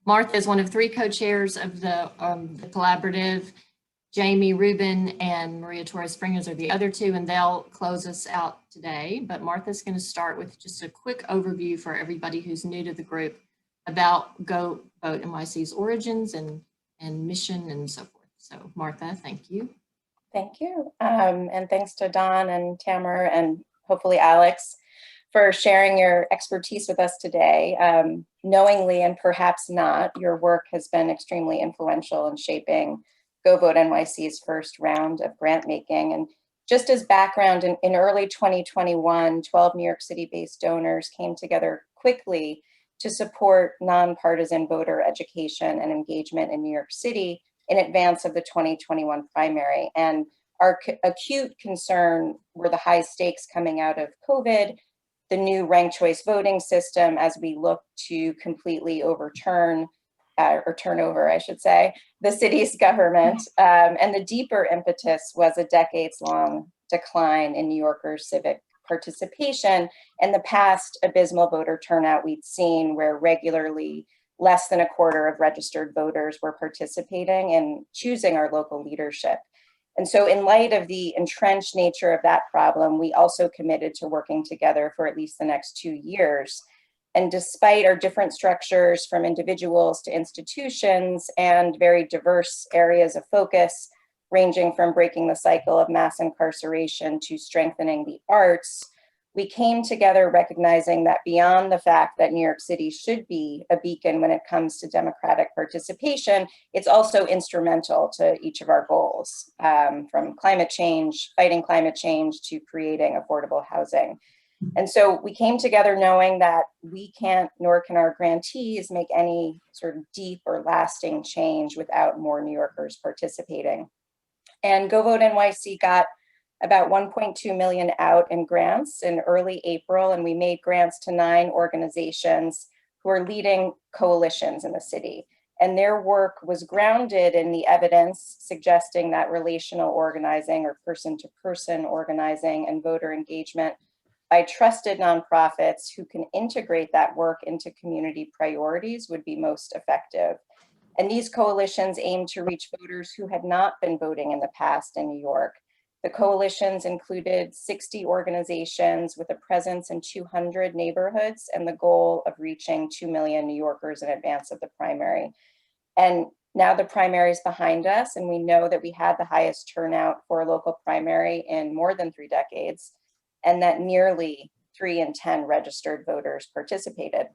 Martha is one of three co-chairs of the collaborative. Jamie Rubin and Maria Torres Springers are the other two, and they'll close us out today. But Martha's going to start with just a quick overview for everybody who's new to the group about Go Vote NYC's origins and mission and so forth. So Martha, thank you. Thank you. And thanks to Don and Tamer and hopefully Alex for sharing your expertise with us today. Knowingly and perhaps not, your work has been extremely influential in shaping Go Vote NYC's first round of grant making. And just as background, in early 2021, 12 New York City-based donors came together quickly to support nonpartisan voter education and engagement in New York City in advance of the 2021 primary. And our acute concern were the high stakes coming out of COVID, the new ranked choice voting system as we look to completely overturn, or turn over, I should say, the city's government. And the deeper impetus was a decades-long decline in New Yorkers' civic participation and the past abysmal voter turnout we'd seen, where regularly less than a quarter of registered voters were participating in choosing our local leadership. And so in light of the entrenched nature of that problem, we also committed to working together for at least the next 2 years. And despite our different structures, from individuals to institutions and very diverse areas of focus, ranging from breaking the cycle of mass incarceration to strengthening the arts, we came together recognizing that beyond the fact that New York City should be a beacon when it comes to democratic participation, it's also instrumental to each of our goals, from climate change, fighting climate change, to creating affordable housing. And so we came together knowing that we can't, nor can our grantees, make any sort of deep or lasting change without more New Yorkers participating. And Go Vote NYC got about 1.2 million out in grants in early April, and we made grants to 9 organizations who are leading coalitions in the city. And their work was grounded in the evidence suggesting that relational organizing, or person-to-person organizing, and voter engagement by trusted nonprofits who can integrate that work into community priorities would be most effective. And these coalitions aim to reach voters who had not been voting in the past in New York. The coalitions included 60 organizations with a presence in 200 neighborhoods and the goal of reaching 2 million New Yorkers in advance of the primary. And now the primary is behind us, and we know that we had the highest turnout for a local primary in more than 3 decades, and that nearly 3 in 10 registered voters participated.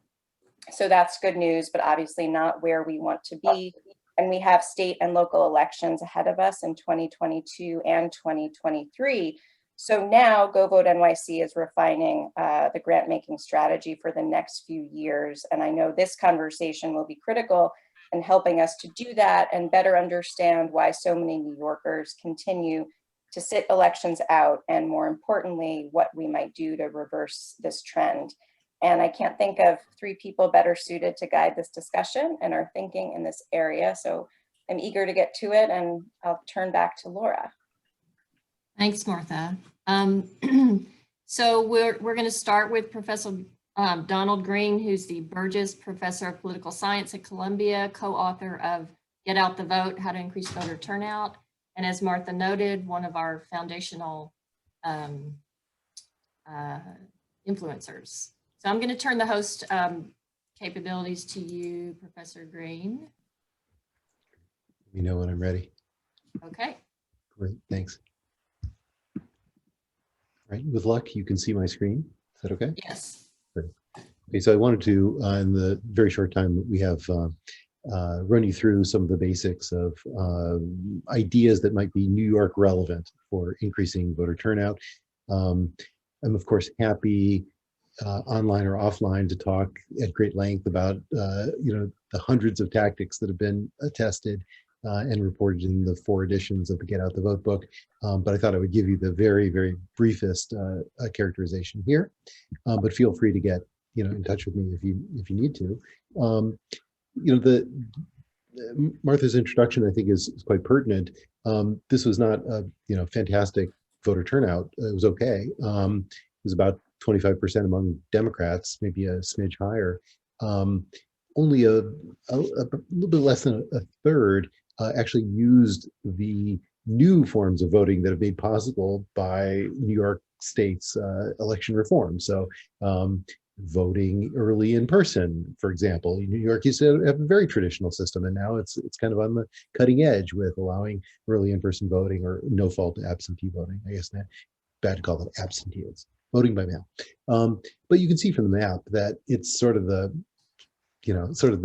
So that's good news, but obviously not where we want to be. And we have state and local elections ahead of us in 2022 and 2023. So now Go Vote NYC is refining the grant making strategy for the next few years. And I know this conversation will be critical in helping us to do that and better understand why so many New Yorkers continue to sit elections out, and more importantly, what we might do to reverse this trend. And I can't think of 3 people better suited to guide this discussion and are thinking in this area. So I'm eager to get to it, and I'll turn back to Laura. Thanks, Martha. So we're going to start with Professor Donald Green, who's the Burgess Professor of Political Science at Columbia, co-author of Get Out the Vote, How to Increase Voter Turnout. And as Martha noted, one of our foundational influencers. So I'm going to turn the host capabilities to you, Professor Green. Let me know when I'm ready. Okay. Great, thanks. All right, with luck, you can see my screen. Is that okay? Yes. Great. Okay, so I wanted to, in the very short time that we have, run you through some of the basics of ideas that might be New York relevant for increasing voter turnout. I'm of course happy online or offline to talk at great length about the hundreds of tactics that have been tested and reported in the 4 editions of the Get Out the Vote book. But I thought I would give you the very, very briefest characterization here. But feel free to get in touch with me if you need to. Martha's introduction, I think, is quite pertinent. This was not a fantastic voter turnout. It was okay. It was about 25% among Democrats, maybe a smidge higher. only a little bit less than a third actually used the new forms of voting that have made possible by New York State's election reform. So voting early in person, for example. New York used to have a very traditional system, and now it's kind of on the cutting edge with allowing early in-person voting or no fault absentee voting. I guess not bad to call it absentee. It's voting by mail. But you can see from the map that it's sort of the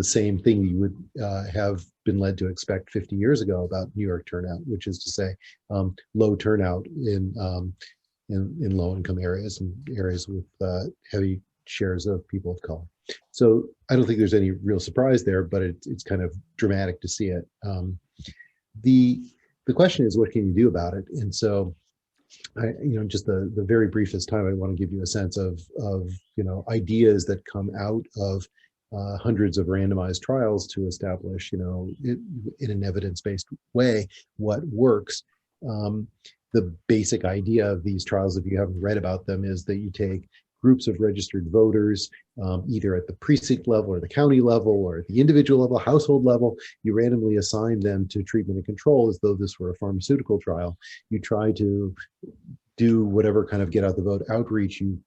same thing you would have been led to expect 50 years ago about New York turnout, which is to say low turnout in low-income areas and areas with heavy shares of people of color. So I don't think there's any real surprise there, but it's kind of dramatic to see it. The question is, what can you do about it? And so, just the very briefest time, I want to give you a sense of ideas that come out of hundreds of randomized trials to establish, in an evidence-based way, what works. The basic idea of these trials, if you haven't read about them, is that you take groups of registered voters, either at the precinct level or the county level or at the individual level, household level. You randomly assign them to treatment and control as though this were a pharmaceutical trial. You try to do whatever kind of get out the vote outreach you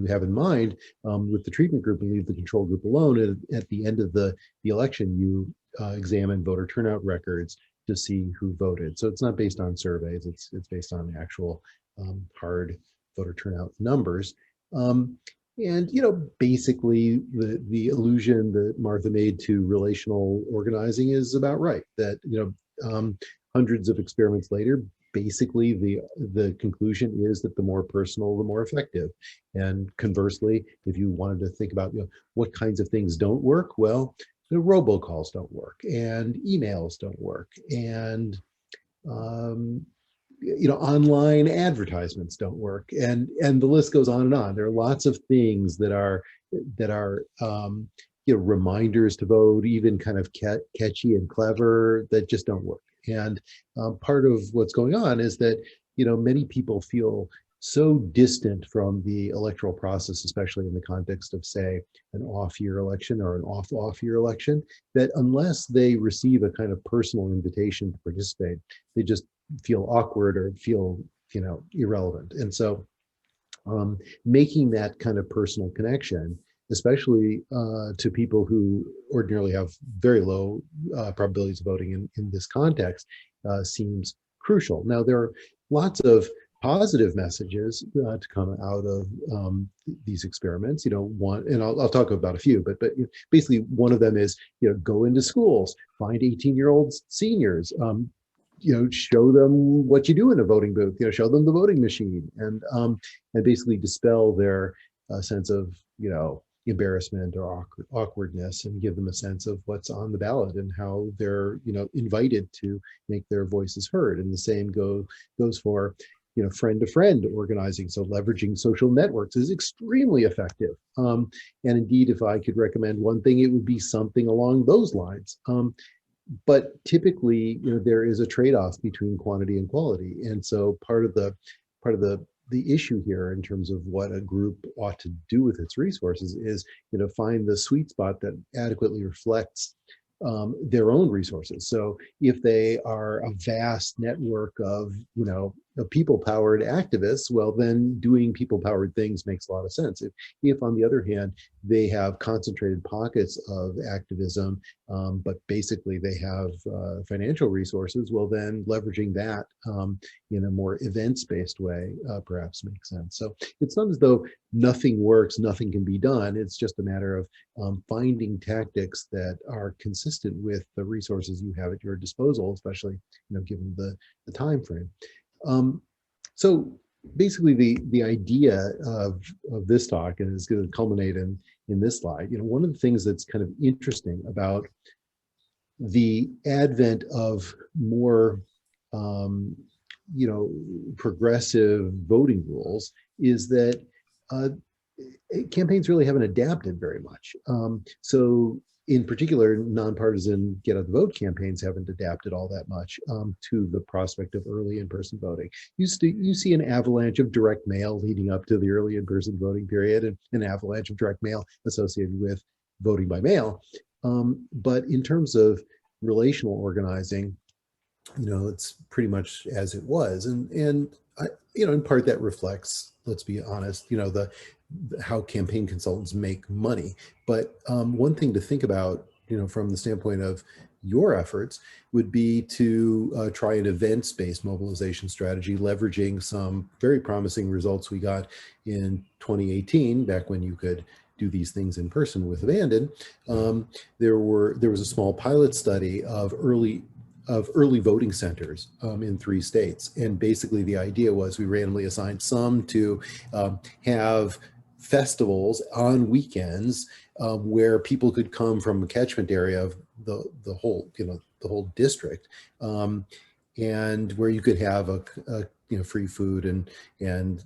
have in mind with the treatment group, and leave the control group alone. And at the end of the election, you examine voter turnout records to see who voted. So it's not based on surveys, it's based on the actual hard voter turnout numbers. And basically the allusion that Martha made to relational organizing is about right. That hundreds of experiments later, basically the conclusion is that the more personal, the more effective. And conversely, if you wanted to think about what kinds of things don't work, well, the robocalls don't work, and emails don't work, and online advertisements don't work, and the list goes on and on. There are lots of things that are reminders to vote, even kind of catchy and clever, that just don't work. And part of what's going on is that many people feel so distant from the electoral process, especially in the context of, say, an off-year election or an off-year election, that unless they receive a kind of personal invitation to participate, they just feel awkward or feel irrelevant. And so making that kind of personal connection, especially to people who ordinarily have very low probabilities of voting in this context, seems crucial. Now, there are lots of positive messages to come out of these experiments. One, and I'll talk about a few, but basically one of them is, go into schools, find 18-year-old seniors, show them what you do in a voting booth, show them the voting machine, and basically dispel their sense of, embarrassment or awkwardness, and give them a sense of what's on the ballot and how they're, invited to make their voices heard. And the same goes for, friend-to-friend organizing. So leveraging social networks is extremely effective. And indeed, if I could recommend one thing, it would be something along those lines. But typically, there is a trade-off between quantity and quality. And so part of the issue here in terms of what a group ought to do with its resources is, find the sweet spot that adequately reflects their own resources. So if they are a vast network of, people-powered activists, well, then doing people-powered things makes a lot of sense. If on the other hand, they have concentrated pockets of activism, but basically they have financial resources, well, then leveraging that in a more events-based way perhaps makes sense. So it's not as though nothing works, nothing can be done. It's just a matter of finding tactics that are consistent with the resources you have at your disposal, especially given the time frame. So basically, the idea of this talk, and it's going to culminate in this slide. One of the things that's kind of interesting about the advent of more progressive voting rules is that campaigns really haven't adapted very much. So in particular, nonpartisan get out the vote campaigns haven't adapted all that much to the prospect of early in-person voting. You see an avalanche of direct mail leading up to the early in-person voting period, and an avalanche of direct mail associated with voting by mail. But in terms of relational organizing, it's pretty much as it was, and I, in part that reflects, let's be honest, how campaign consultants make money. But one thing to think about, from the standpoint of your efforts, would be to try an events-based mobilization strategy, leveraging some very promising results we got in 2018, back when you could do these things in person with Abandon. There was a small pilot study of early voting centers in 3 states. And basically the idea was we randomly assigned some to have festivals on weekends where people could come from a catchment area of the whole district, and where you could have a free food and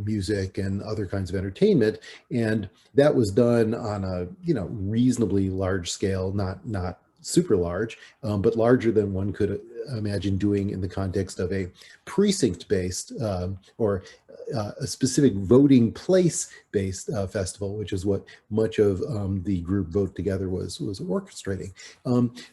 music and other kinds of entertainment. And that was done on a reasonably large scale, not super large, but larger than one could imagine doing in the context of a precinct-based or a specific voting place-based festival, which is what much of the group Vote Together was orchestrating.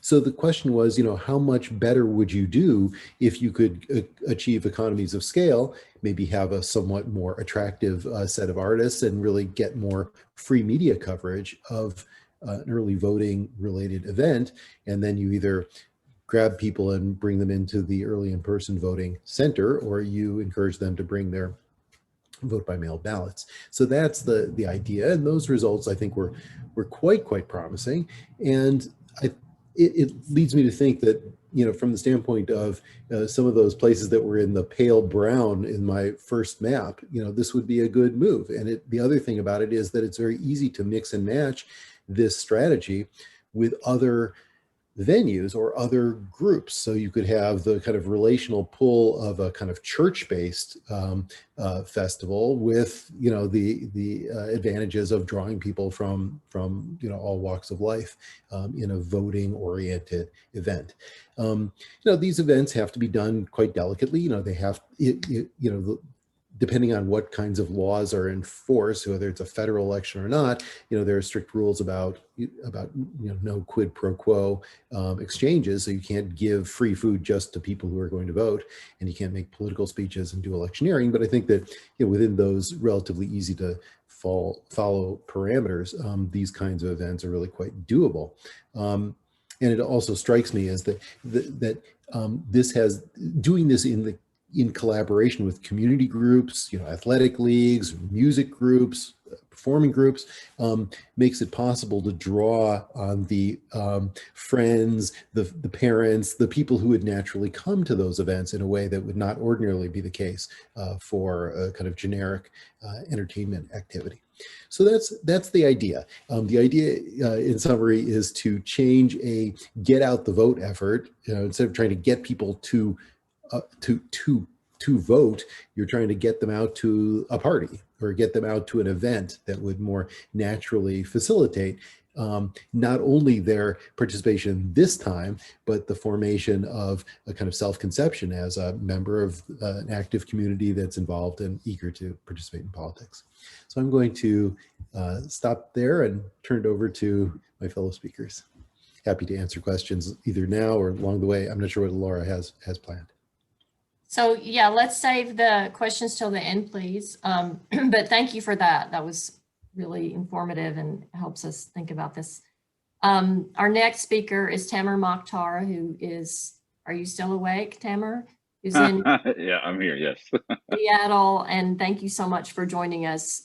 So the question was, how much better would you do if you could achieve economies of scale, maybe have a somewhat more attractive set of artists, and really get more free media coverage of an early voting related event, and then you either grab people and bring them into the early in-person voting center, or you encourage them to bring their vote by mail ballots. So that's the idea, and those results I think were quite promising. And it leads me to think that from the standpoint of some of those places that were in the pale brown in my first map, this would be a good move. And the other thing about it is that it's very easy to mix and match this strategy with other venues or other groups. So you could have the kind of relational pull of a kind of church-based festival with the advantages of drawing people from all walks of life in a voting-oriented event. These events have to be done quite delicately. They have depending on what kinds of laws are in force, whether it's a federal election or not, there are strict rules about no quid pro quo exchanges. So you can't give free food just to people who are going to vote, and you can't make political speeches and do electioneering. But I think that within those relatively easy to follow parameters, these kinds of events are really quite doable. And it also strikes me as that this has doing this in collaboration with community groups, athletic leagues, music groups, performing groups, makes it possible to draw on the friends, the parents, the people who would naturally come to those events in a way that would not ordinarily be the case for a kind of generic entertainment activity. So that's the idea. The idea, in summary, is to change a get out the vote effort. Instead of trying to get people to vote, you're trying to get them out to a party or get them out to an event that would more naturally facilitate not only their participation this time, but the formation of a kind of self-conception as a member of an active community that's involved and eager to participate in politics. So I'm going to stop there and turn it over to my fellow speakers. Happy to answer questions either now or along the way. I'm not sure what Laura has planned. So yeah, let's save the questions till the end, please. But thank you for that. That was really informative and helps us think about this. Our next speaker is Tamer Mokhtar, who is, are you still awake, Tamer? Who's in yeah, I'm here, yes. Seattle, and thank you so much for joining us.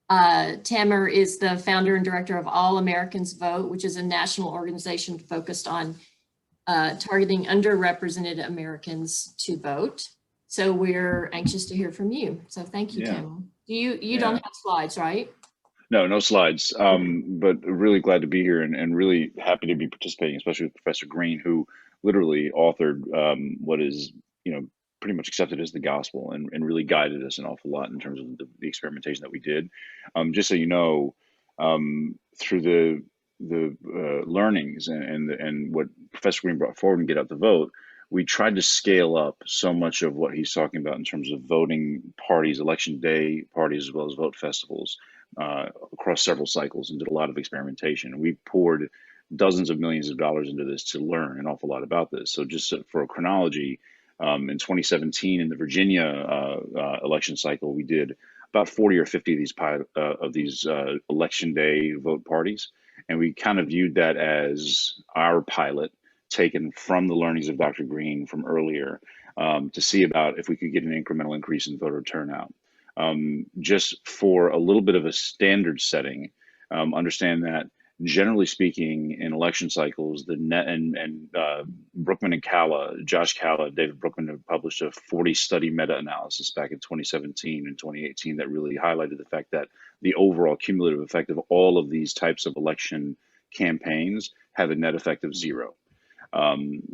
Tamer is the founder and director of All Americans Vote, which is a national organization focused on targeting underrepresented Americans to vote. So we're anxious to hear from you. So thank you, Tamer. You don't have slides, right? No slides, but really glad to be here and really happy to be participating, especially with Professor Green, who literally authored what is, pretty much accepted as the gospel and really guided us an awful lot in terms of the experimentation that we did. Just so you know, through the learnings and what Professor Green brought forward and Get Out the Vote, we tried to scale up so much of what he's talking about in terms of voting parties, election day parties, as well as vote festivals, across several cycles and did a lot of experimentation. We poured dozens of millions of dollars into this to learn an awful lot about this. So just for a chronology, in 2017 in the Virginia election cycle, we did about 40 or 50 of these election day vote parties. And we kind of viewed that as our pilot taken from the learnings of Dr. Green from earlier to see about if we could get an incremental increase in voter turnout. Just for a little bit of a standard setting, understand that generally speaking, in election cycles, the net and Brookman and Josh Calla, David Brookman have published a 40 study meta-analysis back in 2017 and 2018 that really highlighted the fact that the overall cumulative effect of all of these types of election campaigns have a net effect of 0.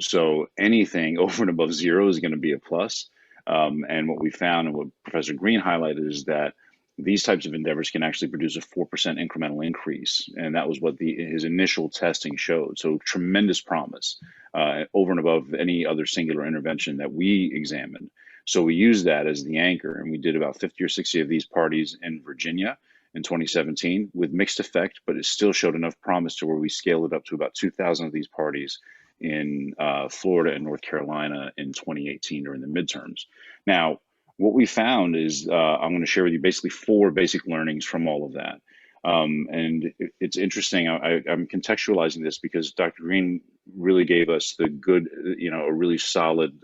So anything over and above 0 is going to be a plus. And what we found and what Professor Green highlighted is that these types of endeavors can actually produce a 4% incremental increase. And that was what his initial testing showed. So tremendous promise over and above any other singular intervention that we examined. So we used that as the anchor, and we did about 50 or 60 of these parties in Virginia in 2017 with mixed effect, but it still showed enough promise to where we scaled it up to about 2,000 of these parties in Florida and North Carolina in 2018 during the midterms. Now, what we found is I'm going to share with you basically 4 basic learnings from all of that. And it's interesting. I'm contextualizing this because Dr. Green really gave us the good, a really solid.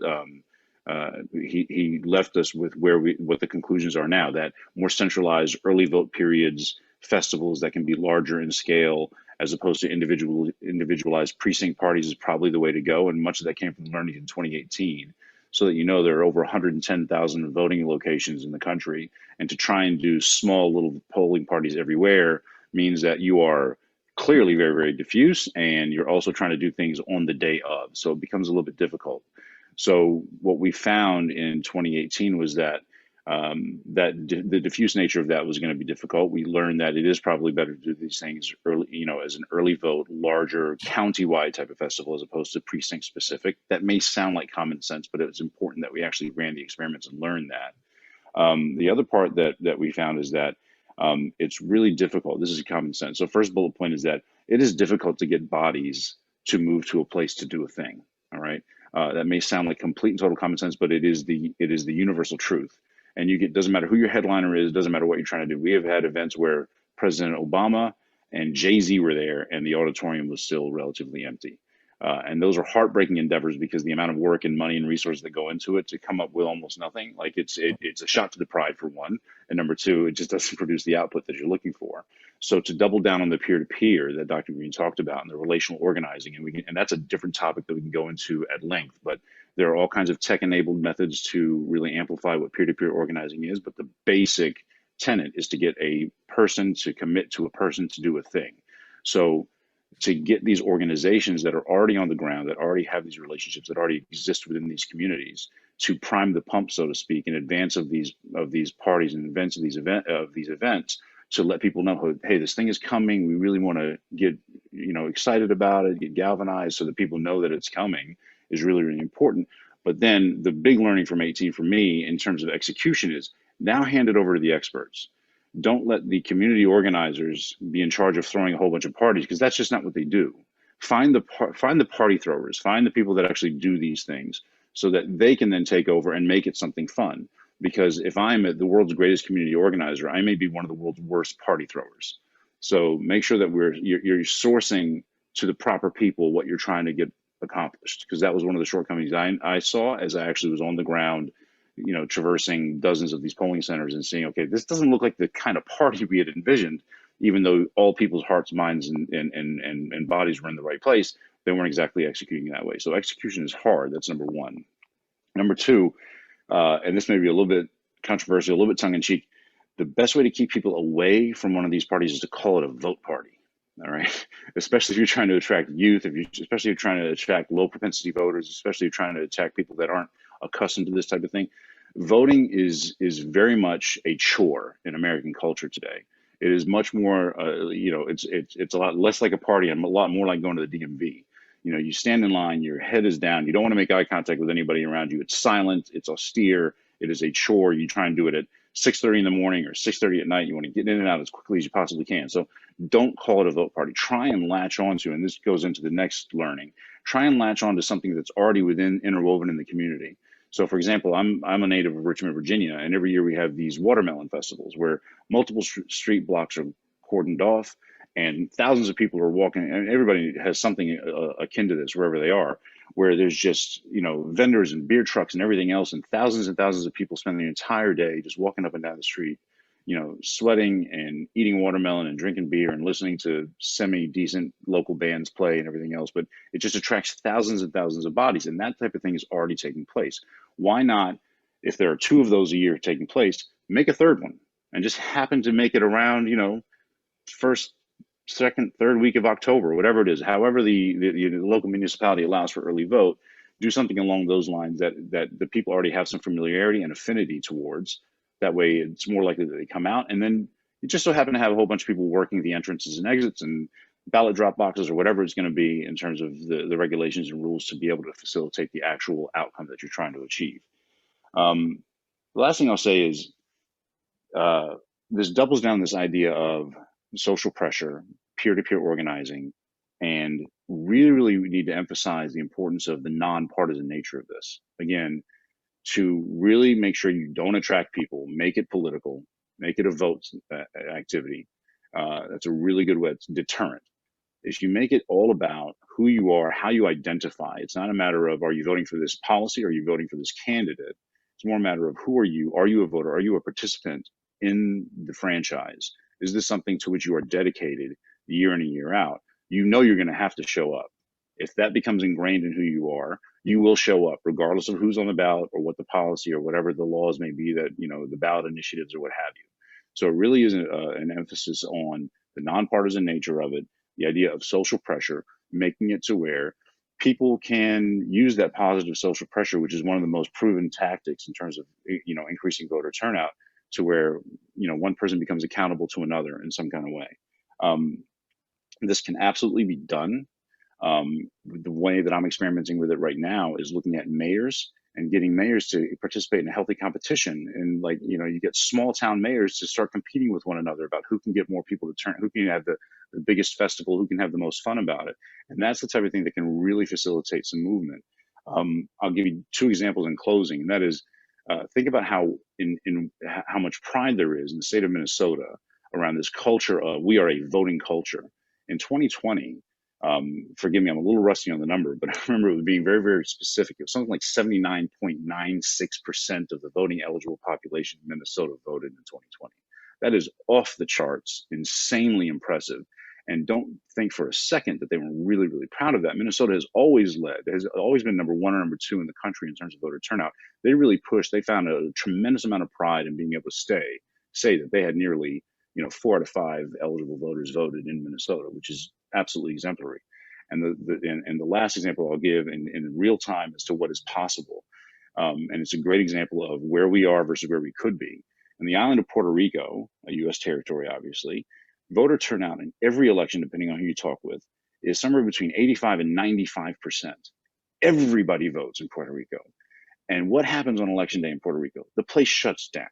He left us with what the conclusions are now, that more centralized early vote periods, festivals that can be larger in scale, as opposed to individualized precinct parties is probably the way to go. And much of that came from learning in 2018. So that there are over 110,000 voting locations in the country. And to try and do small little polling parties everywhere means that you are clearly very, very diffuse, and you're also trying to do things on the day of. So it becomes a little bit difficult. So what we found in 2018 was that the diffuse nature of that was going to be difficult. We learned that it is probably better to do these things early, as an early vote, larger county-wide type of festival as opposed to precinct specific. That may sound like common sense, but it was important that we actually ran the experiments and learned that. The other part that we found is that it's really difficult. This is common sense. So first bullet point is that it is difficult to get bodies to move to a place to do a thing. All right. That may sound like complete and total common sense, but it is the universal truth. And doesn't matter who your headliner is, doesn't matter what you're trying to do. We have had events where President Obama and Jay-Z were there and the auditorium was still relatively empty. And those are heartbreaking endeavors because the amount of work and money and resources that go into it to come up with almost nothing, like it's a shot to the pride for one. And number two, it just doesn't produce the output that you're looking for. So to double down on the peer-to-peer that Dr. Green talked about and the relational organizing, and that's a different topic that we can go into at length, but there are all kinds of tech-enabled methods to really amplify what peer-to-peer organizing is, but the basic tenet is to get a person to commit to a person to do a thing. So to get these organizations that are already on the ground, that already have these relationships, that already exist within these communities, to prime the pump, so to speak, in advance of these parties and events of these events, to let people know, hey, this thing is coming. We really want to get excited about it, get galvanized, so that people know that it's coming, is really, really important. But then the big learning from 18 for me in terms of execution is now hand it over to the experts. Don't let the community organizers be in charge of throwing a whole bunch of parties, because that's just not what they do. Find the party throwers, find the people that actually do these things so that they can then take over and make it something fun. Because if I'm the world's greatest community organizer, I may be one of the world's worst party throwers. So make sure that you're sourcing to the proper people what you're trying to get accomplished, because that was one of the shortcomings I saw as I actually was on the ground, traversing dozens of these polling centers and seeing, okay, this doesn't look like the kind of party we had envisioned, even though all people's hearts, minds, and bodies were in the right place. They weren't exactly executing that way. So execution is hard. That's number one. Number two, and this may be a little bit controversial, a little bit tongue-in-cheek, the best way to keep people away from one of these parties is to call it a vote party. All right, especially if you're trying to attract youth, especially if you're trying to attract low propensity voters, especially if you're trying to attract people that aren't accustomed to this type of thing. Voting is very much a chore in American culture today. It is much more, it's a lot less like a party and a lot more like going to the DMV. You stand in line, your head is down, you don't want to make eye contact with anybody around you. It's silent, it's austere, it is a chore. You try and do it at 6:30 in the morning or 6:30 at night. You want to get in and out as quickly as you possibly can. So don't call it a vote party. Try and latch onto, and this goes into the next learning, try and latch on to something that's already interwoven in the community. So for example, I'm a native of Richmond, Virginia, and every year we have these watermelon festivals where multiple street blocks are cordoned off and thousands of people are walking, and everybody has something akin to this wherever they are, where there's just, vendors and beer trucks and everything else, and thousands of people spend the entire day just walking up and down the street, sweating and eating watermelon and drinking beer and listening to semi-decent local bands play and everything else. But it just attracts thousands and thousands of bodies, and that type of thing is already taking place. Why not, if there are 2 of those a year taking place, make a third one and just happen to make it around, first, second, third week of October, whatever it is, however the local municipality allows for early vote, do something along those lines that the people already have some familiarity and affinity towards. That way it's more likely that they come out. And then you just so happen to have a whole bunch of people working the entrances and exits and ballot drop boxes or whatever it's going to be in terms of the regulations and rules to be able to facilitate the actual outcome that you're trying to achieve. The last thing I'll say is this doubles down this idea of social pressure, peer-to-peer organizing, and really we need to emphasize the importance of the nonpartisan nature of this. Again, to really make sure you don't attract people, make it political, make it a vote activity. That's a really good way. It's deterrent. If you make it all about who you are, how you identify, it's not a matter of, are you voting for this policy? Or are you voting for this candidate? It's more a matter of, who are you? Are you a voter? Are you a participant in the franchise? Is this something to which you are dedicated year in and year out? You're going to have to show up. If that becomes ingrained in who you are, you will show up regardless of who's on the ballot or what the policy or whatever the laws may be that, the ballot initiatives or what have you. So it really is an emphasis on the nonpartisan nature of it, the idea of social pressure, making it to where people can use that positive social pressure, which is one of the most proven tactics in terms of, increasing voter turnout, to where, one person becomes accountable to another in some kind of way. This can absolutely be done. The way that I'm experimenting with it right now is looking at mayors and getting mayors to participate in a healthy competition. And you get small town mayors to start competing with one another about who can get more people to turn, who can have the biggest festival, who can have the most fun about it. And that's the type of thing that can really facilitate some movement. I'll give you 2 examples in closing, and that is, think about how how much pride there is in the state of Minnesota around this culture of, we are a voting culture. In 2020, forgive me, I'm a little rusty on the number, but I remember it being very, very specific. It was something like 79.96% of the voting eligible population in Minnesota voted in 2020. That is off the charts, insanely impressive. And don't think for a second that they were really, really proud of that. Minnesota has always led, has always been number 1 or number 2 in the country in terms of voter turnout. They really pushed, they found a tremendous amount of pride in being able to say that they had nearly 4 out of 5 eligible voters voted in Minnesota, which is absolutely exemplary. And the last example I'll give in real time as to what is possible, and it's a great example of where we are versus where we could be. In the island of Puerto Rico, a U.S. territory, obviously, voter turnout in every election, depending on who you talk with, is somewhere between 85 and 95%. Everybody votes in Puerto Rico. And what happens on election day in Puerto Rico? The place shuts down.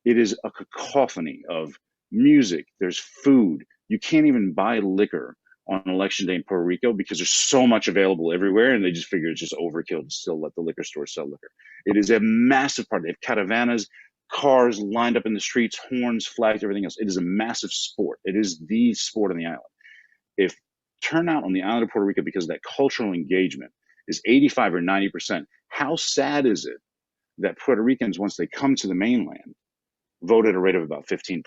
It is a cacophony of music. There's food. You can't even buy liquor on election day in Puerto Rico because there's so much available everywhere, and they just figure it's just overkill to still let the liquor store sell liquor. It is a massive party. They have caravanas, cars lined up in the streets, horns, flags, everything else. It is a massive sport. It is the sport on the island. If turnout on the island of Puerto Rico, because of that cultural engagement, is 85 or 90%, how sad is it that Puerto Ricans, once they come to the mainland, vote at a rate of about 15%?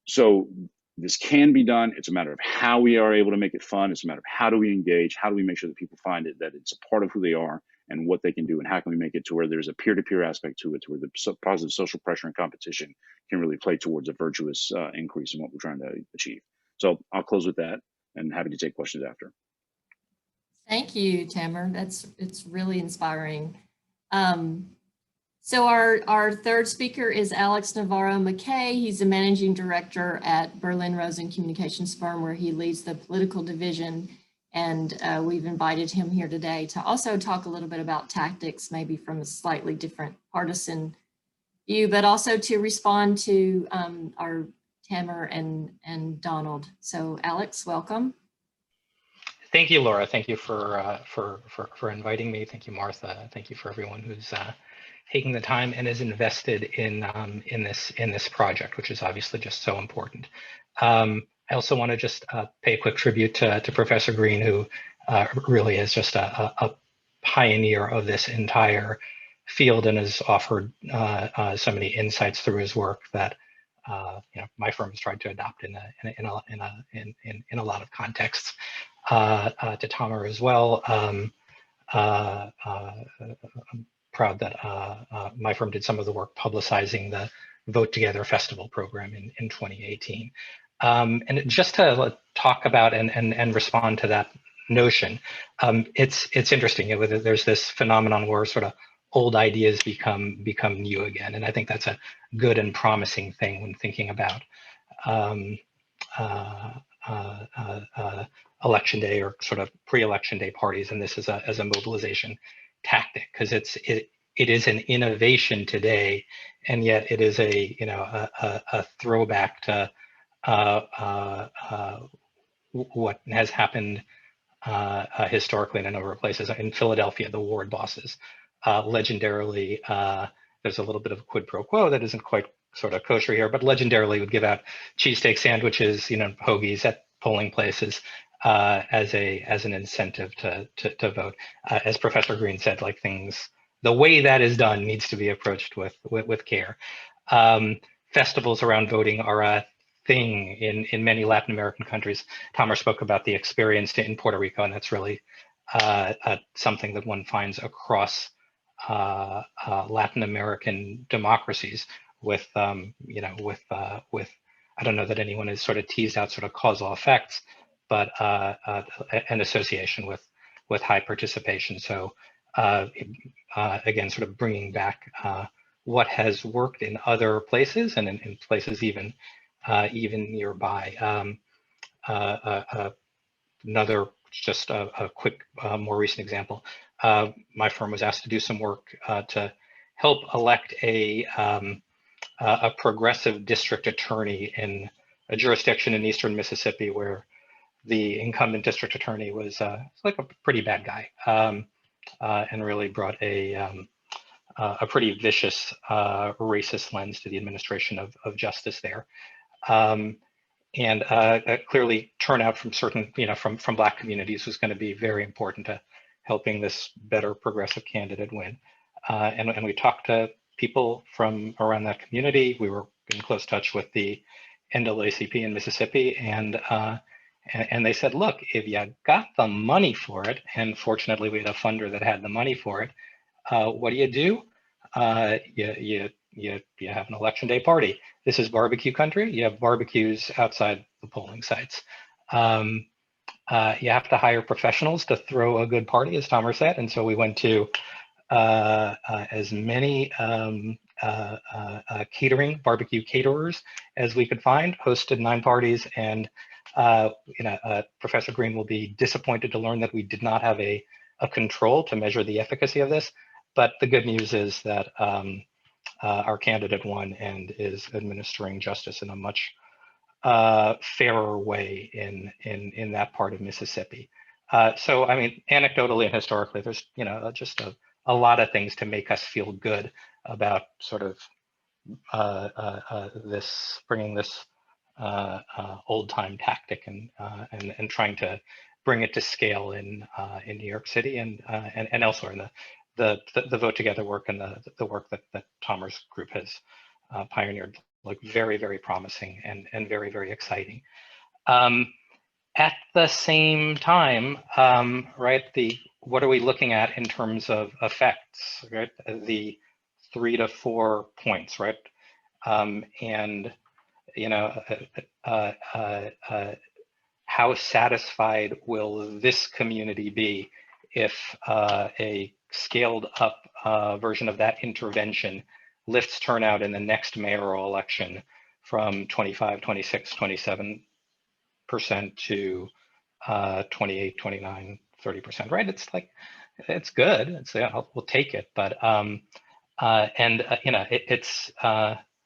So this can be done. It's a matter of how we are able to make it fun. It's a matter of how do we engage, how do we make sure that people find it, that it's a part of who they are and what they can do, and how can we make it to where there's a peer-to-peer aspect to it, to where the positive social pressure and competition can really play towards a virtuous increase in what we're trying to achieve. So I'll close with that, and happy to take questions after. Thank you, Tamer. It's really inspiring. So our third speaker is Alex Navarro McKay. He's the managing director at Berlin Rosen Communications Firm, where he leads the political division. And we've invited him here today to also talk a little bit about tactics, maybe from a slightly different partisan you, but also to respond to our Tamara and Donald. So Alex, welcome. Thank you, Laura. Thank you for inviting me. Thank you, Martha. Thank you for everyone who's taking the time and is invested in this project, which is obviously just so important. I also want to just pay a quick tribute to Professor Green, who really is just a pioneer of this entire field and has offered so many insights through his work that my firm has tried to adopt in a lot of contexts. To Tamara as well. I'm proud that my firm did some of the work publicizing the Vote Together Festival program in 2018. And just to talk about and respond to that notion, it's interesting. There's this phenomenon where sort of old ideas become new again, and I think that's a good and promising thing when thinking about election day or sort of pre-election day parties, and this is as a mobilization tactic, because it is an innovation today, and yet it is a throwback to what has happened historically in a number of places. In Philadelphia, the ward bosses legendarily, there's a little bit of a quid pro quo that isn't quite sort of kosher here, but legendarily would give out cheesesteak sandwiches, hoagies at polling places as an incentive to vote. As Professor Green said, the way that is done needs to be approached with care. Festivals around voting are a thing in many Latin American countries. Tamara spoke about the experience in Puerto Rico, and that's really something that one finds across Latin American democracies. With I don't know that anyone has sort of teased out sort of causal effects, but an association with high participation. So again, sort of bringing back what has worked in other places and in places even nearby. Another just a quick, more recent example. My firm was asked to do some work to help elect a progressive district attorney in a jurisdiction in eastern Mississippi where the incumbent district attorney was like a pretty bad guy, and really brought a pretty vicious racist lens to the administration of justice there. And clearly turnout from certain, from Black communities was going to be very important to helping this better progressive candidate win. And we talked to people from around that community. We were in close touch with the NAACP in Mississippi, and they said, look, if you got the money for it, and fortunately we had a funder that had the money for it, what do? You have an election day party. This is barbecue country. You have barbecues outside the polling sites. You have to hire professionals to throw a good party, as Tamara said, and so we went to as many barbecue caterers as we could find, hosted 9 parties, and Professor Green will be disappointed to learn that we did not have a control to measure the efficacy of this. But the good news is that our candidate won and is administering justice in a much fairer way in that part of Mississippi. So, I mean, anecdotally and historically, there's just a lot of things to make us feel good about sort of bringing this old time tactic and trying to bring it to scale in New York City and elsewhere in the Vote Together work and the work that Tamara's group has pioneered, like very, very promising and very, very exciting. At the same time, right, what are we looking at in terms of effects, right? The 3 to 4 points, right? And how satisfied will this community be if a scaled up version of that intervention lifts turnout in the next mayoral election from 25, 26, 27% to 28, 29, 30%, right? It's like, it's good. We'll take it. But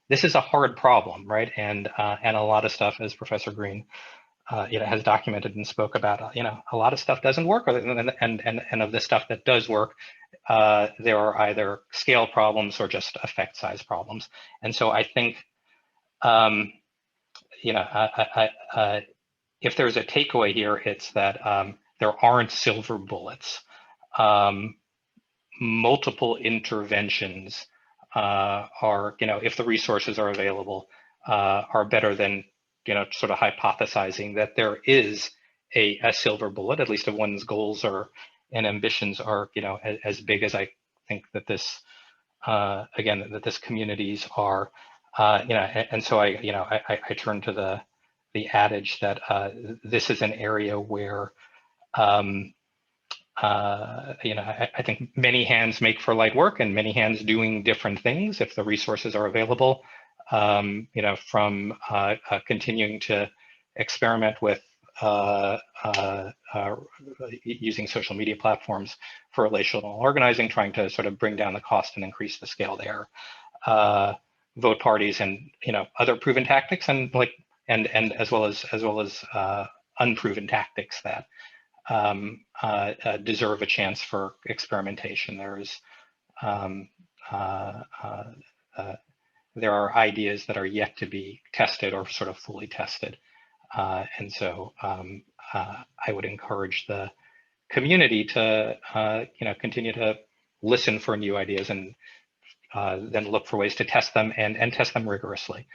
this is a hard problem, right? And a lot of stuff, as Professor Green has documented and spoke about, a lot of stuff doesn't work, and of the stuff that does work, there are either scale problems or just effect size problems. And so I think, if there's a takeaway here, it's that there aren't silver bullets. Multiple interventions are, if the resources are available, are better than, sort of hypothesizing that there is a silver bullet, at least if one's goals and ambitions are, as big as I think that this, again, that this communities are, and so I turn to the adage that this is an area where, I think many hands make for light work, and many hands doing different things if the resources are available. From continuing to experiment with using social media platforms for relational organizing, trying to sort of bring down the cost and increase the scale there. Vote parties and other proven tactics, and as well as unproven tactics that deserve a chance for experimentation. There are ideas that are yet to be tested or sort of fully tested. And so I would encourage the community to continue to listen for new ideas and then look for ways to test them and test them rigorously,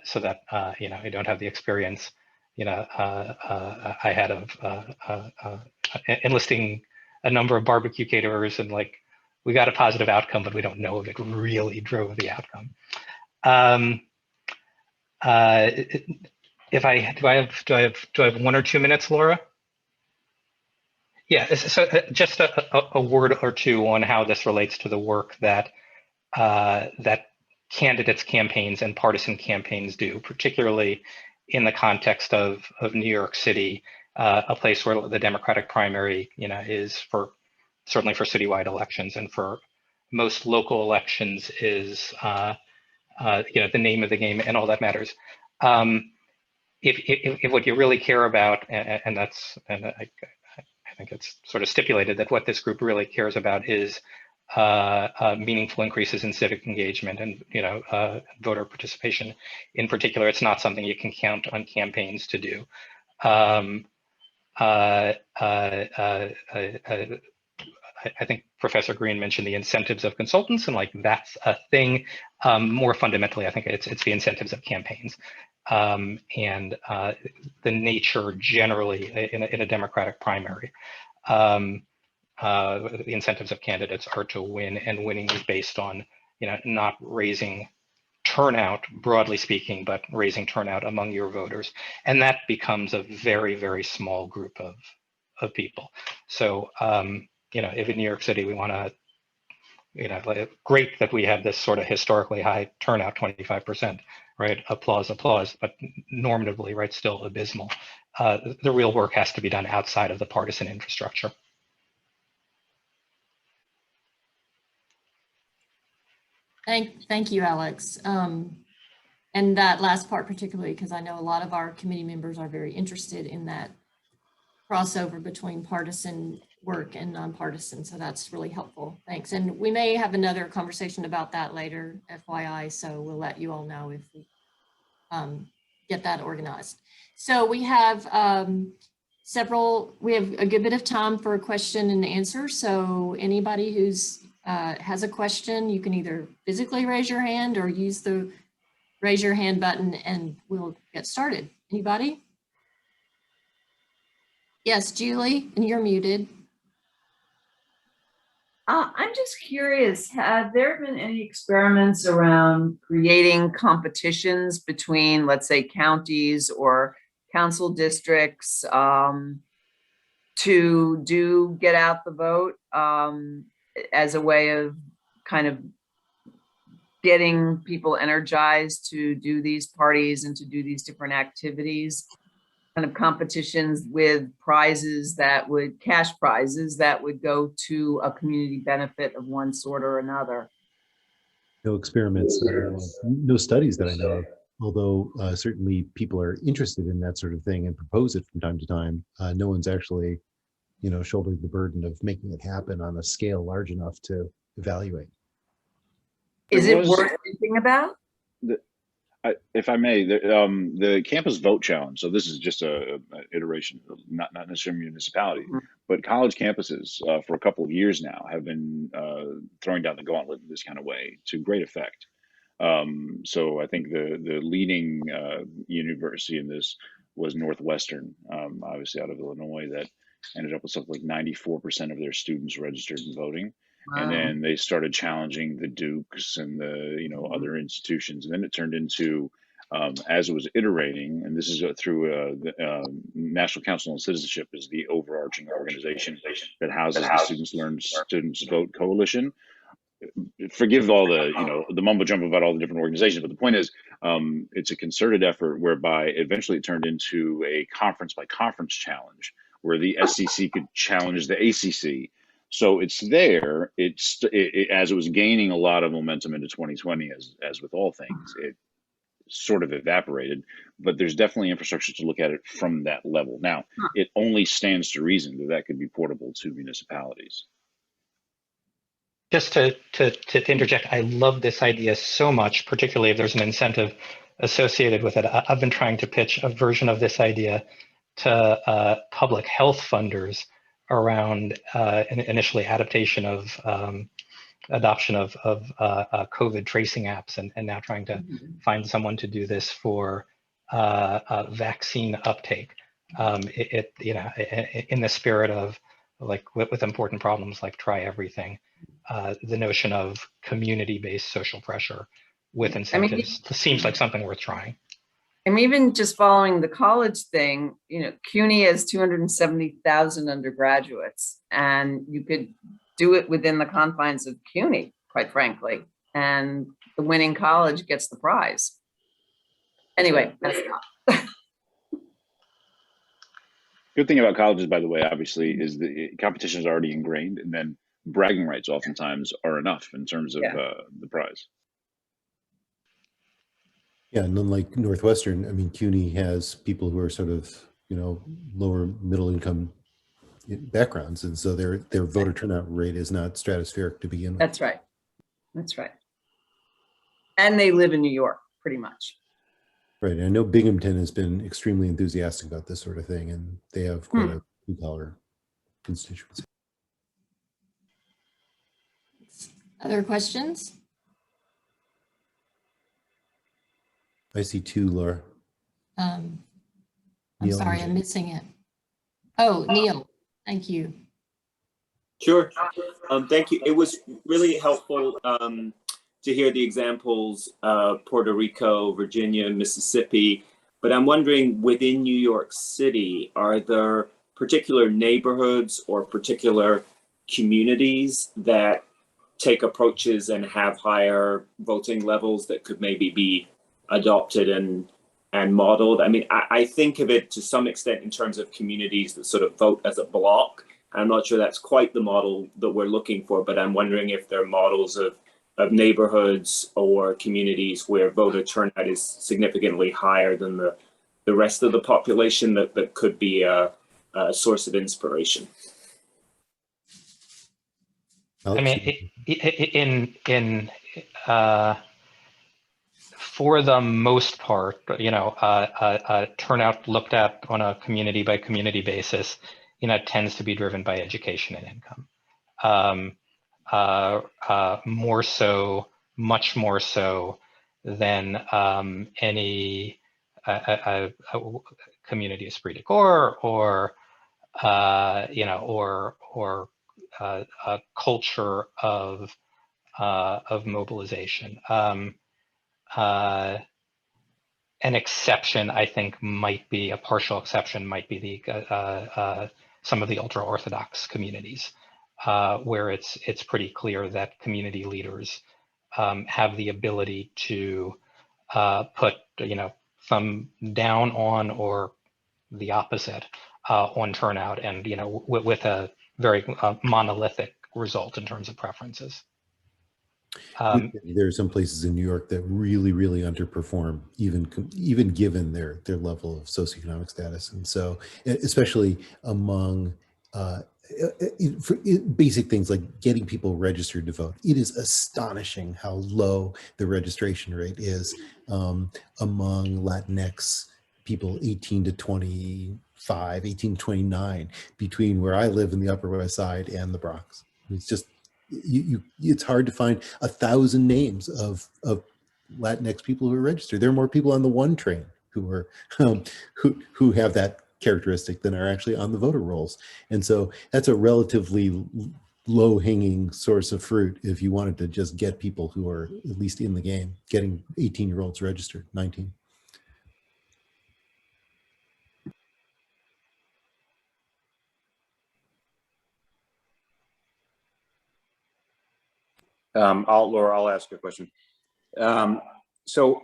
so that I don't have the experience I had of enlisting a number of barbecue caterers and we got a positive outcome, but we don't know if it really drove the outcome. Do I have 1 or 2 minutes, Laura? Yeah. So just a word or two on how this relates to the work that candidates' campaigns and partisan campaigns do, particularly in the context of New York City, a place where the Democratic primary, is certainly for citywide elections, and for most local elections is, the name of the game, and all that matters. If what you really care about, and I think it's sort of stipulated that what this group really cares about is meaningful increases in civic engagement and voter participation. In particular, it's not something you can count on campaigns to do. I think Professor Green mentioned the incentives of consultants, and that's a thing. More fundamentally, I think it's the incentives of campaigns, and the nature generally in a Democratic primary. The incentives of candidates are to win, and winning is based on not raising turnout, broadly speaking, but raising turnout among your voters, and that becomes a very, very small group of people. So if in New York City we want to, great that we have this sort of historically high turnout, 25%, right? Applause, but normatively, right, still abysmal. The real work has to be done outside of the partisan infrastructure. Thank you, Alex. And that last part particularly, because I know a lot of our committee members are very interested in that crossover between partisan work and nonpartisan. So that's really helpful. Thanks. And we may have another conversation about that later, FYI. So we'll let you all know if we get that organized. So we have we have a good bit of time for a question and answer. So anybody who's has a question, you can either physically raise your hand or use the raise your hand button and we'll get started. Anybody? Yes, Julie, and you're muted. I'm just curious, have there been any experiments around creating competitions between, let's say, counties or council districts to get out the vote as a way of kind of getting people energized to do these parties and to do these different activities? Kind of competitions with prizes cash prizes that would go to a community benefit of one sort or another. No experiments, that I know of, no studies that I know of. Although certainly people are interested in that sort of thing and propose it from time to time. No one's actually, shouldered the burden of making it happen on a scale large enough to evaluate. Is There it was- worth thinking about? If I may, the campus vote challenge. So this is just a iteration, not necessarily municipality, Mhm. but college campuses for a couple of years now have been throwing down the gauntlet in this kind of way to great effect. So I think the leading university in this was Northwestern, obviously out of Illinois, that ended up with something like 94% of their students registered and voting. And Wow. then they started challenging the Dukes and the other institutions, and then it turned into as it was iterating, and this is through the National Council on Citizenship is the overarching organization that houses the Students Vote Coalition. Forgive all the mumbo jumbo about all the different organizations, but the point is, it's a concerted effort whereby eventually it turned into a conference by conference challenge where the SEC could challenge the ACC. So it's there. As it was gaining a lot of momentum into 2020, as with all things, it sort of evaporated. But there's definitely infrastructure to look at it from that level. Now, it only stands to reason that that could be portable to municipalities. Just to interject, I love this idea so much, particularly if there's an incentive associated with it. I've been trying to pitch a version of this idea to public health funders around initially adaptation of adoption of COVID tracing apps, and now trying to find someone to do this for vaccine uptake. In the spirit of like with important problems like try everything, the notion of community-based social pressure with incentives seems like something worth trying. And even just following the college thing, CUNY has 270,000 undergraduates, and you could do it within the confines of CUNY, quite frankly, and the winning college gets the prize. Anyway, that's not. Good thing about colleges, by the way, obviously, is the competition is already ingrained, and then bragging rights oftentimes are enough in terms of the prize. Yeah, and unlike Northwestern, I mean, CUNY has people who are sort of, lower middle income backgrounds, and so their voter turnout rate is not stratospheric to begin with. That's right. That's right. And they live in New York, pretty much. Right. I know Binghamton has been extremely enthusiastic about this sort of thing, and they have quite a blue-collar constituency. Other questions? I see two, Laura. I'm Neil sorry, and I'm missing it. Oh, Neil, thank you. Sure. Thank you. It was really helpful to hear the examples of Puerto Rico, Virginia, Mississippi. But I'm wondering, within New York City, are there particular neighborhoods or particular communities that take approaches and have higher voting levels that could maybe be adopted and modeled? I mean, I think of it to some extent in terms of communities that sort of vote as a block. I'm not sure that's quite the model that we're looking for, but I'm wondering if there are models of neighborhoods or communities where voter turnout is significantly higher than the rest of the population that could be a source of inspiration. I mean, for the most part, turnout looked at on a community by community basis, tends to be driven by education and income. Much more so than any community esprit de corps or a culture of mobilization. An exception, I think, might be a partial exception, might be the some of the ultra-Orthodox communities, where it's pretty clear that community leaders have the ability to put thumb down on or the opposite on turnout, and with a very monolithic result in terms of preferences. There are some places in New York that really underperform, even given their level of socioeconomic status, and so especially among basic things like getting people registered to vote. It is astonishing how low the registration rate is among Latinx people 18 to 25, 18 to 29, between where I live in the Upper West Side and the Bronx. It's just it's hard to find 1,000 names of Latinx people who are registered. There are more people on the one train who are who have that characteristic than are actually on the voter rolls. And so that's a relatively low-hanging source of fruit if you wanted to just get people who are at least in the game, getting 18-year-olds registered, 19. Laura, I'll ask you a question. So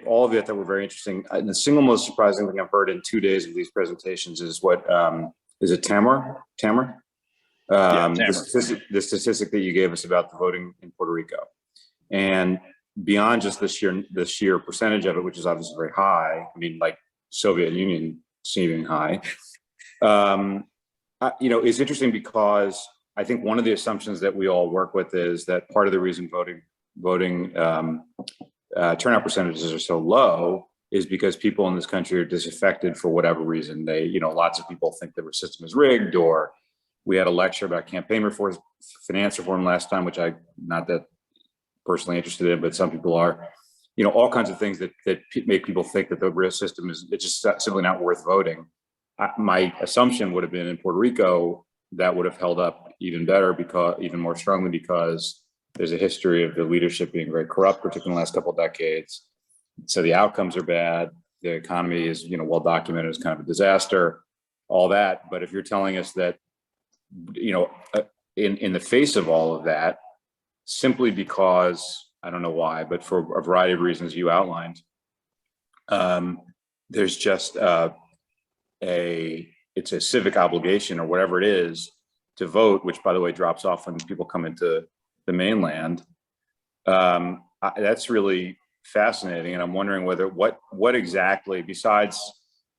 all of it that were very interesting. The single most surprising thing I've heard in 2 days of these presentations is what, is it Tamara? Tamara. The statistic that you gave us about the voting in Puerto Rico. And beyond just the sheer percentage of it, which is obviously very high, I mean, like Soviet Union seeming high, it's interesting because I think one of the assumptions that we all work with is that part of the reason voting turnout percentages are so low is because people in this country are disaffected for whatever reason. Lots of people think the system is rigged, or we had a lecture about campaign reform, finance reform last time, which I'm not that personally interested in, but some people are. All kinds of things that make people think that the system it's just simply not worth voting. My assumption would have been in Puerto Rico that would have held up even better, even more strongly, because there's a history of the leadership being very corrupt, particularly in the last couple of decades. So the outcomes are bad. The economy is, well documented as kind of a disaster, all that. But if you're telling us that, in the face of all of that, simply because, I don't know why, but for a variety of reasons you outlined, there's just it's a civic obligation or whatever it is to vote, which by the way drops off when people come into the mainland. That's really fascinating, and I'm wondering whether what exactly, besides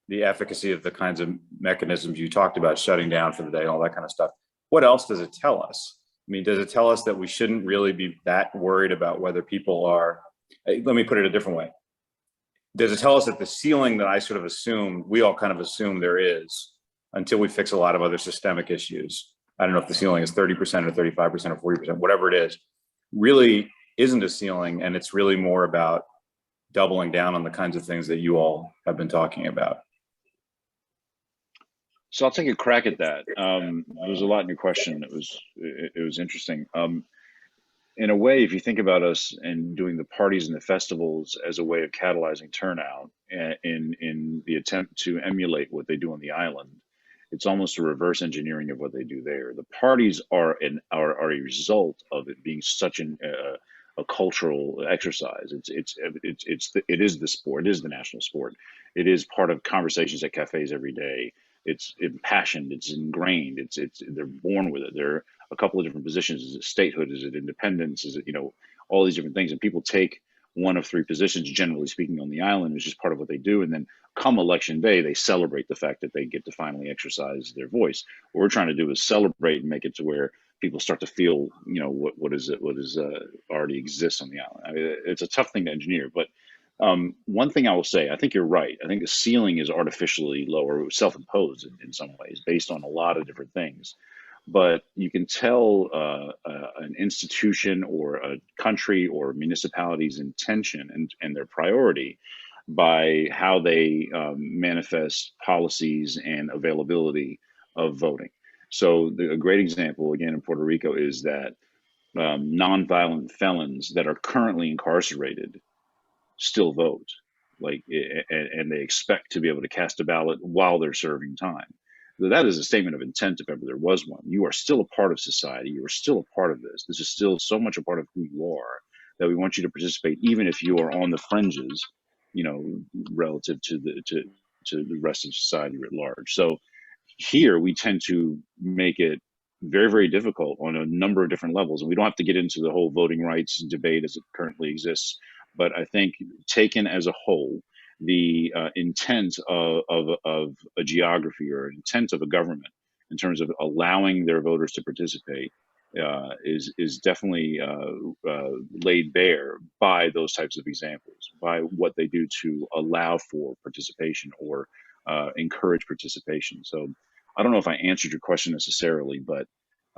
the efficacy of the kinds of mechanisms you talked about, shutting down for the day, all that kind of stuff, what else does it tell us? I mean, does it tell us that we shouldn't really be that worried about whether people are? Let me put it a different way. Does it tell us that the ceiling that I sort of assumed, we all kind of assume there is, until we fix a lot of other systemic issues? I don't know if the ceiling is 30% or 35% or 40%, whatever it is, really isn't a ceiling, and it's really more about doubling down on the kinds of things that you all have been talking about. So I'll take a crack at that. There was a lot in your question. It was interesting. In a way, if you think about us and doing the parties and the festivals as a way of catalyzing turnout in the attempt to emulate what they do on the island, it's almost a reverse engineering of what they do there. The parties are a result of it being such a cultural exercise. It is the sport. It is the national sport. It is part of conversations at cafes every day. It's impassioned. It's ingrained. They're born with it. There are a couple of different positions. Is it statehood? Is it independence? Is it all these different things? And people take one of three positions, generally speaking, on the island. It's just part of what they do. And then come election day, they celebrate the fact that they get to finally exercise their voice. What we're trying to do is celebrate and make it to where people start to feel, what already exists on the island. I mean, it's a tough thing to engineer, but one thing I will say, I think you're right. I think the ceiling is artificially lower, self-imposed in some ways, based on a lot of different things. But you can tell an institution or a country or municipality's intention and their priority by how they manifest policies and availability of voting. So a great example, again, in Puerto Rico is that nonviolent felons that are currently incarcerated still vote, and they expect to be able to cast a ballot while they're serving time. That is a statement of intent if ever there was one. You are still a part of society. You are still a part of this. This is still so much a part of who you are that we want you to participate, even if you are on the fringes, relative to the rest of society writ large. So here we tend to make it very, very difficult on a number of different levels. And we don't have to get into the whole voting rights debate as it currently exists. But I think taken as a whole, the intent of a geography or intent of a government in terms of allowing their voters to participate is definitely laid bare by those types of examples, by what they do to allow for participation or encourage participation. So I don't know if I answered your question necessarily, but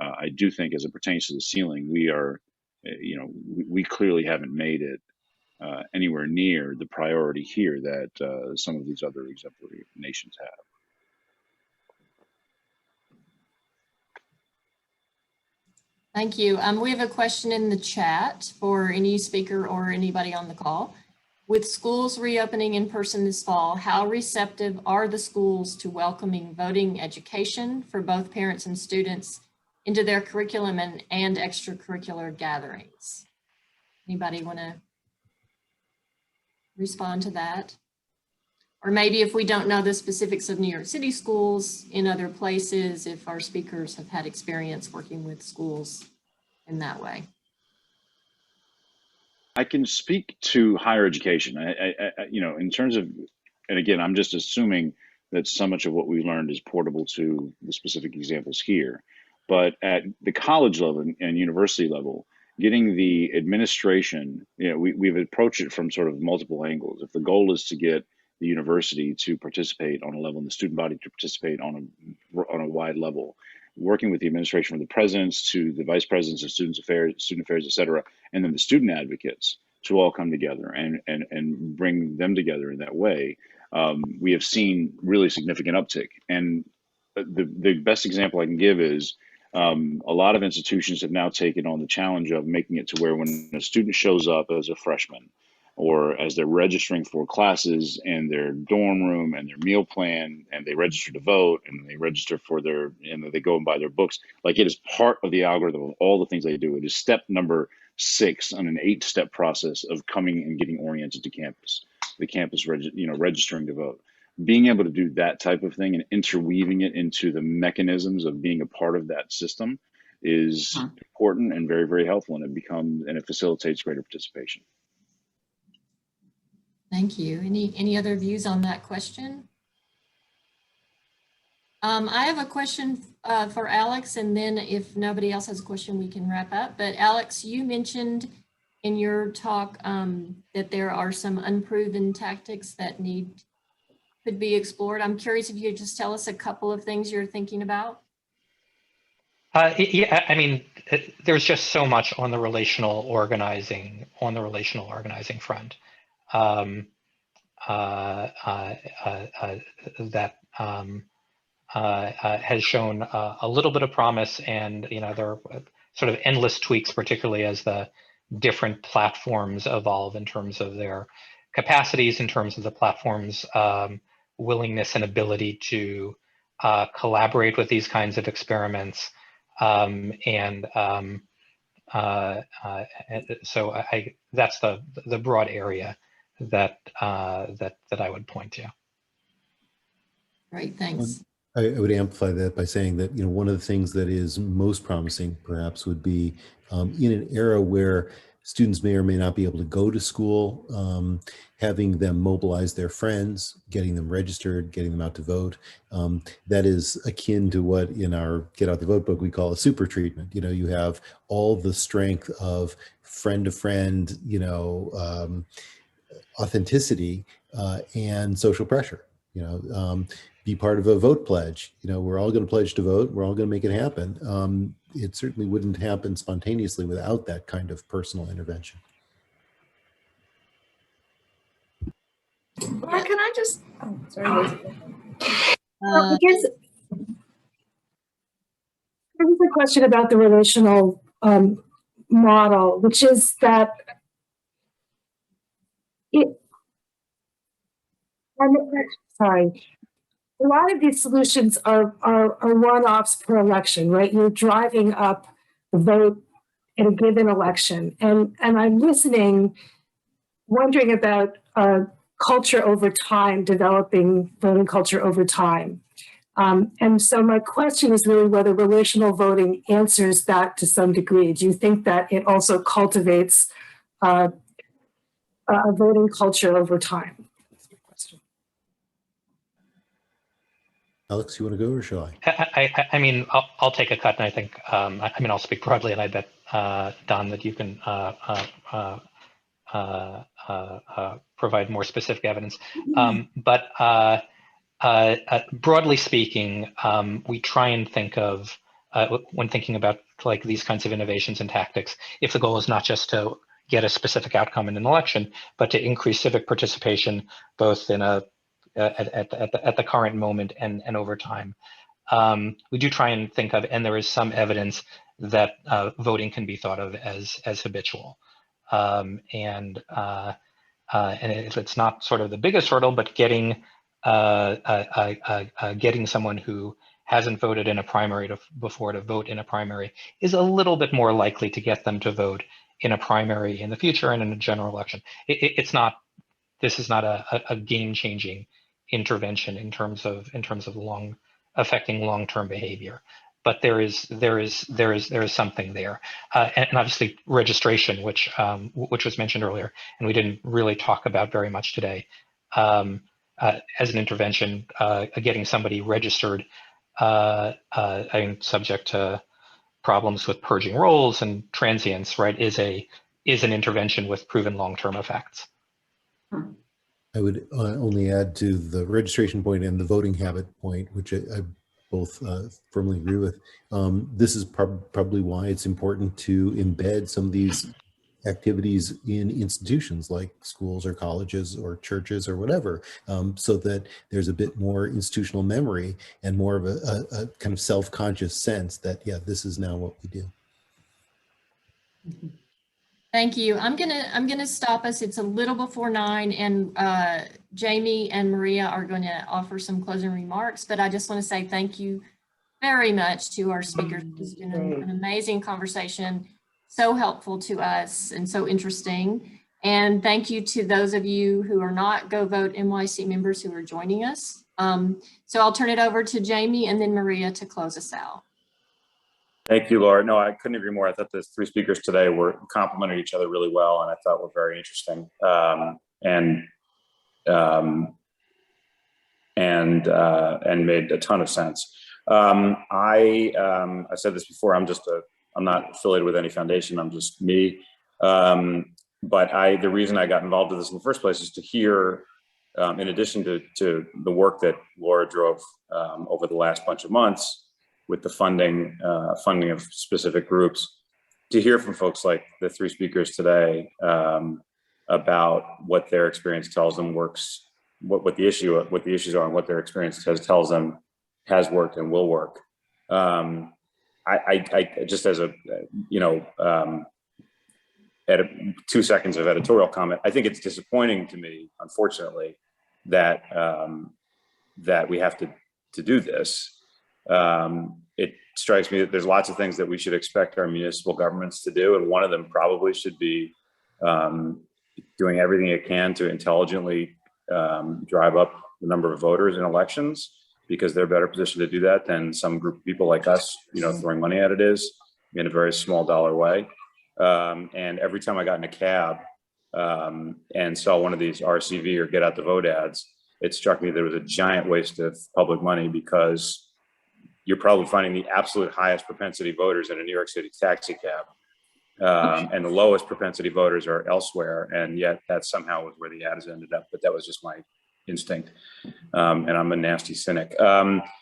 I do think as it pertains to the ceiling, we are, we clearly haven't made it anywhere near the priority here that some of these other exemplary nations have. Thank you. We have a question in the chat for any speaker or anybody on the call. With schools reopening in person this fall, how receptive are the schools to welcoming voting education for both parents and students into their curriculum and extracurricular gatherings? Anybody want to respond to that? Or maybe if we don't know the specifics of New York City schools, in other places, if our speakers have had experience working with schools in that way. I can speak to higher education. In terms of, and again, I'm just assuming that so much of what we learned is portable to the specific examples here. But at the college level and university level, getting the administration, we've approached it from sort of multiple angles. If the goal is to get the university to participate on a level and the student body to participate on a wide level, working with the administration from the presidents to the vice presidents of student affairs, et cetera, and then the student advocates to all come together and bring them together in that way, we have seen really significant uptick. And the best example I can give is a lot of institutions have now taken on the challenge of making it to where when a student shows up as a freshman, or as they're registering for classes and their dorm room and their meal plan, and they register to vote and they register for they go and buy their books, like it is part of the algorithm of all the things they do. It is step number 6 on an 8-step process of coming and getting oriented to campus, the campus, registering to vote. Being able to do that type of thing and interweaving it into the mechanisms of being a part of that system is important and very, very helpful, and it facilitates greater participation. Thank you. Any other views on that question? I have a question for Alex, and then if nobody else has a question, we can wrap up. But Alex, you mentioned in your talk that there are some unproven tactics that could be explored. I'm curious if you could just tell us a couple of things you're thinking about. Yeah, I mean, there's just so much on the relational organizing front. That has shown a little bit of promise, and there are sort of endless tweaks, particularly as the different platforms evolve in terms of their capacities, in terms of the platform's willingness and ability to collaborate with these kinds of experiments, so that's the broad area that I would point to. Great, thanks. I would amplify that by saying that one of the things that is most promising, perhaps, would be in an era where students may or may not be able to go to school, having them mobilize their friends, getting them registered, getting them out to vote. That is akin to what in our Get Out the Vote book we call a super treatment. You have all the strength of friend to friend, authenticity and social pressure. Be part of a vote pledge. We're all going to pledge to vote. We're all going to make it happen. It certainly wouldn't happen spontaneously without that kind of personal intervention. Laura, can I just, sorry. Here's a question about the relational model, which is that a lot of these solutions are one-offs per election, right? You're driving up the vote in a given election. And I'm wondering about culture over time, developing voting culture over time. And so my question is really whether relational voting answers that to some degree. Do you think that it also cultivates a voting culture over time? That's my question. Alex, you want to go or shall I? I mean, I'll take a cut, and I think I'll speak broadly, and I bet Don that you can provide more specific evidence. But broadly speaking, we try and think of when thinking about like these kinds of innovations and tactics, if the goal is not just to get a specific outcome in an election, but to increase civic participation, both in a at the current moment and over time. We do try and think of, and there is some evidence that voting can be thought of as habitual. And it's not sort of the biggest hurdle, but getting someone who hasn't voted in a primary before to vote in a primary is a little bit more likely to get them to vote in a primary in the future and in a general election. This is not a game-changing intervention in terms of affecting long-term behavior, but there is something there, and obviously registration, which was mentioned earlier, and we didn't really talk about very much today, as an intervention, getting somebody registered, I mean, subject to problems with purging rolls and transients, right, is an intervention with proven long-term effects. I would only add to the registration point and the voting habit point, which I both firmly agree with. This is probably why it's important to embed some of these activities in institutions like schools or colleges or churches or whatever, so that there's a bit more institutional memory and more of a kind of self-conscious sense that, yeah, this is now what we do. Thank you. I'm gonna stop us. It's a little before 9, and Jamie and Maria are going to offer some closing remarks. But I just want to say thank you very much to our speakers. It's been an amazing conversation, so helpful to us and so interesting. And thank you to those of you who are not Go Vote NYC members who are joining us. So I'll turn it over to Jamie and then Maria to close us out. Thank you, Laura. No, I couldn't agree more. I thought the three speakers today were complemented each other really well, and I thought were very interesting and made a ton of sense. I said this before. I'm not affiliated with any foundation. I'm just me. But the reason I got involved with this in the first place is to hear, in addition to the work that Laura drove over the last bunch of months, with the funding of specific groups, to hear from folks like the three speakers today about what their experience tells them works, what the issues are, and what their experience tells them has worked and will work. I just as a 2 seconds of editorial comment, I think it's disappointing to me, unfortunately, that that we have to do this. It strikes me that there's lots of things that we should expect our municipal governments to do, and one of them probably should be doing everything it can to intelligently drive up the number of voters in elections, because they're better positioned to do that than some group of people like us, throwing money at it is in a very small dollar way. And every time I got in a cab and saw one of these RCV or get out the vote ads, it struck me there was a giant waste of public money, because you're probably finding the absolute highest propensity voters in a New York City taxi cab. And the lowest propensity voters are elsewhere. And yet that somehow was where the ads ended up. But that was just my instinct. And I'm a nasty cynic.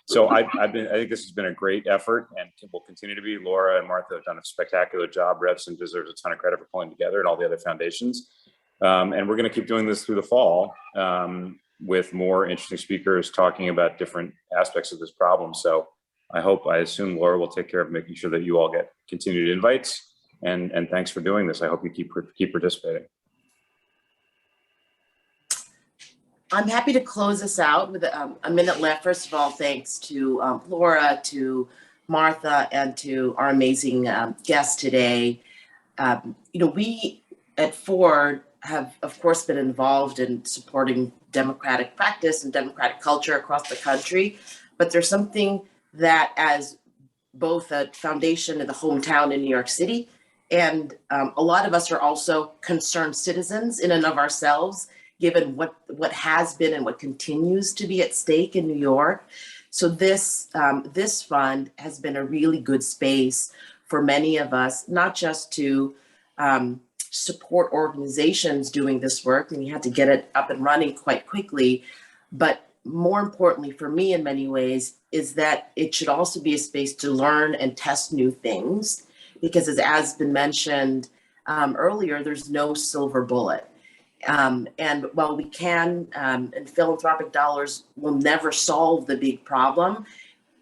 So I think this has been a great effort and will continue to be. Laura and Martha have done a spectacular job. Revson deserves a ton of credit for pulling together, and all the other foundations. And we're going to keep doing this through the fall with more interesting speakers talking about different aspects of this problem. So I assume Laura will take care of making sure that you all get continued invites. And thanks for doing this. I hope you keep participating. I'm happy to close us out with a minute left. First of all, thanks to Laura, to Martha, and to our amazing guests today. We at Ford have, of course, been involved in supporting democratic practice and democratic culture across the country. but there's something that as both a foundation and the hometown in New York City, and a lot of us are also concerned citizens in and of ourselves, given what has been and what continues to be at stake in New York. So this fund has been a really good space for many of us, not just to support organizations doing this work, and you had to get it up and running quite quickly, but more importantly for me in many ways is that it should also be a space to learn and test new things, because as has been mentioned earlier, there's no silver bullet. And while we can, and philanthropic dollars will never solve the big problem,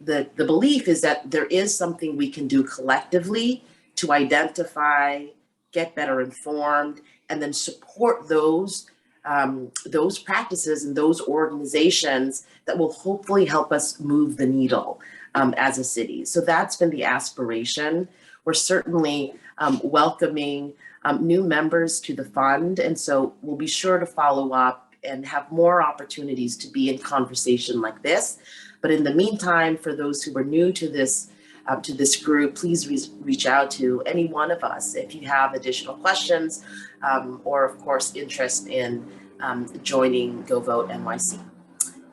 the belief is that there is something we can do collectively to identify, get better informed, and then support those practices and those organizations that will hopefully help us move the needle as a city. So that's been the aspiration. We're certainly welcoming new members to the fund, and so we'll be sure to follow up and have more opportunities to be in conversation like this. But in the meantime, for those who are new to this group, please reach out to any one of us if you have additional questions or, of course, interest in joining Go Vote NYC.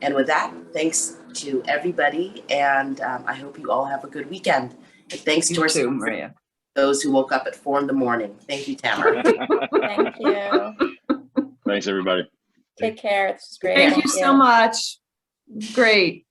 And with that, thanks to everybody, and I hope you all have a good weekend. And thanks to our Maria. Those who woke up at 4 a.m. Thank you, Tamara. Thank you. Thanks, everybody. Take care. This is great. Thank you so much. Great.